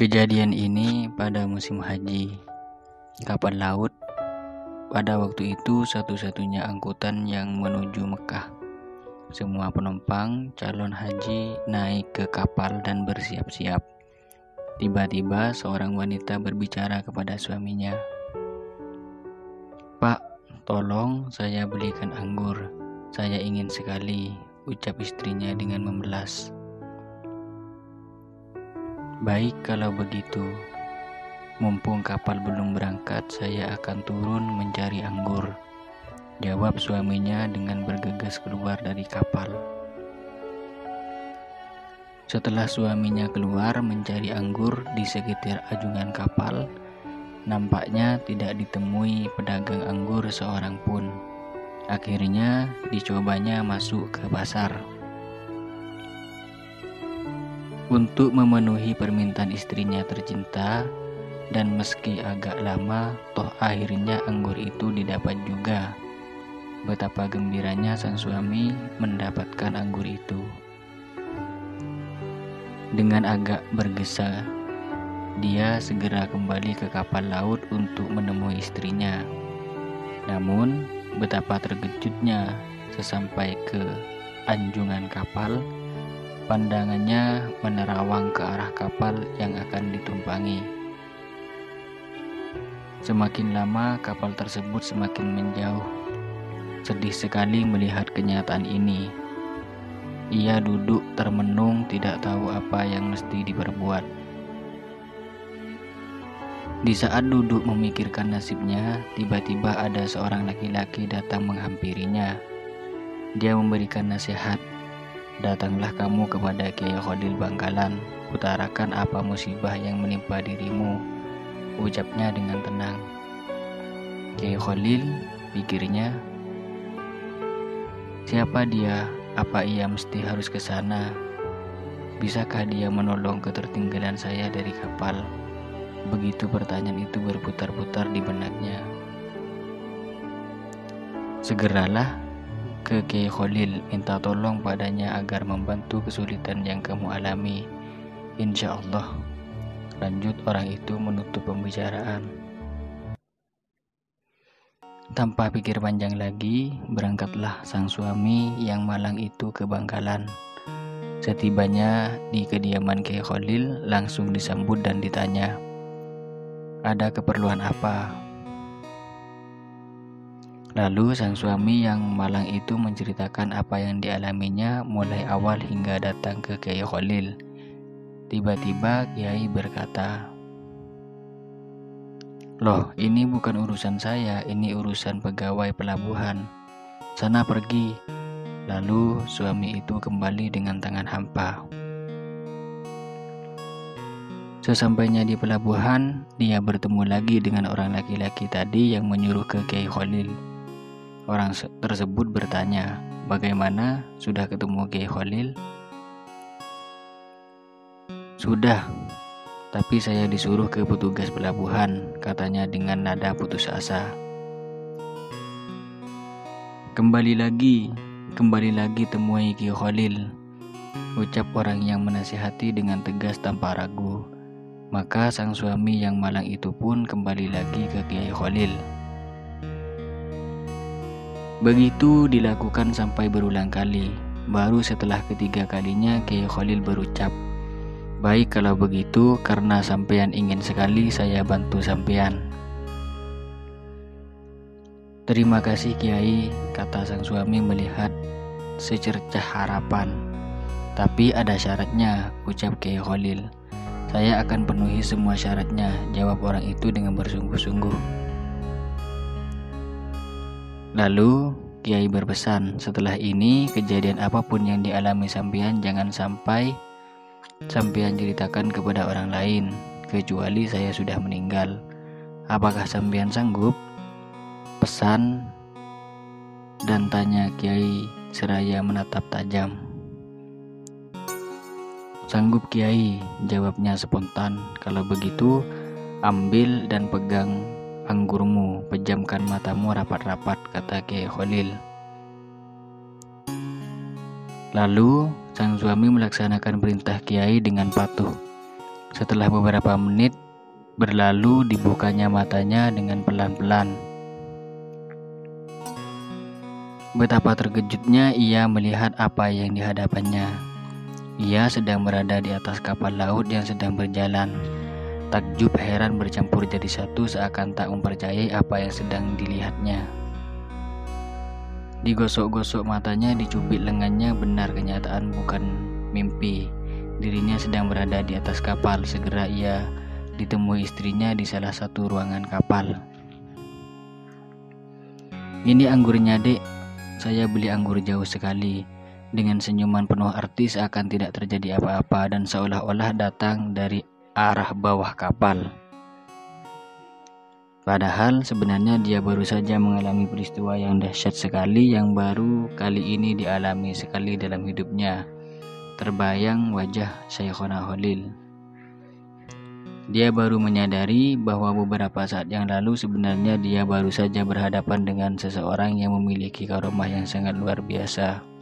Kejadian ini pada musim haji. Kapal laut pada waktu itu satu-satunya angkutan yang menuju Mekah. Semua penumpang calon haji naik ke kapal dan bersiap-siap. Tiba-tiba seorang wanita berbicara kepada suaminya. "Pak, tolong saya belikan anggur. Saya ingin sekali," ucap istrinya dengan membelas. "Baik kalau begitu. Mumpung kapal belum berangkat, saya akan turun mencari anggur," jawab suaminya dengan bergegas keluar dari kapal. Setelah suaminya keluar mencari anggur di sekitar ajungan kapal, nampaknya tidak ditemui pedagang anggur seorang pun. Akhirnya dicobanya masuk ke pasar. Untuk memenuhi permintaan istrinya tercinta, dan meski agak lama, toh akhirnya anggur itu didapat juga. Betapa gembiranya sang suami mendapatkan anggur itu. Dengan agak bergesa, dia segera kembali ke kapal laut untuk menemui istrinya. Namun, betapa terkejutnya sesampai ke anjungan kapal, pandangannya menerawang ke arah kapal yang akan ditumpangi. Semakin lama kapal tersebut semakin menjauh. Sedih sekali melihat kenyataan ini. Ia duduk termenung, tidak tahu apa yang mesti diperbuat. Di saat duduk memikirkan nasibnya, tiba-tiba ada seorang laki-laki datang menghampirinya. Dia memberikan nasihat. "Datanglah kamu kepada Kiai Khalil Bangkalan, utarakan apa musibah yang menimpa dirimu," ucapnya dengan tenang. Kiai Khalil, pikirnya, siapa dia? Apa ia mesti harus ke sana? Bisakah dia menolong ketertinggalan saya dari kapal? Begitu pertanyaan itu berputar-putar di benaknya. Segeralah ke Kiai Khalil, minta tolong padanya agar membantu kesulitan yang kamu alami. Insya Allah, lanjut orang itu menutup pembicaraan. Tanpa pikir panjang lagi, berangkatlah sang suami yang malang itu ke Bangkalan. Setibanya di kediaman Kiai Khalil, langsung disambut dan ditanya, "Ada keperluan apa?" Lalu sang suami yang malang itu menceritakan apa yang dialaminya mulai awal hingga datang ke Kiai Khalil. Tiba-tiba Kiai berkata, "Loh, ini bukan urusan saya, ini urusan pegawai pelabuhan. Sana pergi." Lalu suami itu kembali dengan tangan hampa. Sesampainya di pelabuhan, dia bertemu lagi dengan orang laki-laki tadi yang menyuruh ke Kiai Khalil. Orang tersebut bertanya, "Bagaimana? Sudah ketemu Kiai Khalil?" "Sudah, tapi saya disuruh ke petugas pelabuhan," katanya dengan nada putus asa. Kembali lagi temui Kiai Khalil," ucap orang yang menasihati dengan tegas tanpa ragu. Maka sang suami yang malang itu pun kembali lagi ke Kiai Khalil. Begitu dilakukan sampai berulang kali. Baru setelah ketiga kalinya Kiai Khalil berucap, "Baik kalau begitu, karena sampean ingin sekali saya bantu sampean." "Terima kasih Kiai," kata sang suami melihat secercah harapan. "Tapi ada syaratnya," ucap Kiai Khalil. "Saya akan penuhi semua syaratnya," jawab orang itu dengan bersungguh-sungguh. Lalu Kiai berpesan, "Setelah ini kejadian apapun yang dialami sampean jangan sampai sampean ceritakan kepada orang lain, kecuali saya sudah meninggal. Apakah sampean sanggup?" Pesan dan tanya Kiai seraya menatap tajam. "Sanggup Kiai," jawabnya spontan. "Kalau begitu, ambil dan pegang anggurmu, pejamkan matamu rapat-rapat," kata Kiai Khalil. Lalu sang suami melaksanakan perintah Kiai dengan patuh. Setelah beberapa menit berlalu, dibukanya matanya dengan pelan-pelan. Betapa terkejutnya ia melihat apa yang dihadapannya. Ia sedang berada di atas kapal laut yang sedang berjalan. Takjub heran bercampur jadi satu, seakan tak mempercayai apa yang sedang dilihatnya. Digosok-gosok matanya, dicubit lengannya, benar kenyataan bukan mimpi. Dirinya sedang berada di atas kapal. Segera ia ditemui istrinya di salah satu ruangan kapal. "Ini anggurnya, Dek. Saya beli anggur jauh sekali." Dengan senyuman penuh arti, seakan tidak terjadi apa-apa dan seolah-olah datang dari arah bawah kapal. Padahal sebenarnya dia baru saja mengalami peristiwa yang dahsyat sekali, yang baru kali ini dialami sekali dalam hidupnya. Terbayang wajah Syekhona Khalil. Dia baru menyadari bahwa beberapa saat yang lalu sebenarnya dia baru saja berhadapan dengan seseorang yang memiliki karomah yang sangat luar biasa.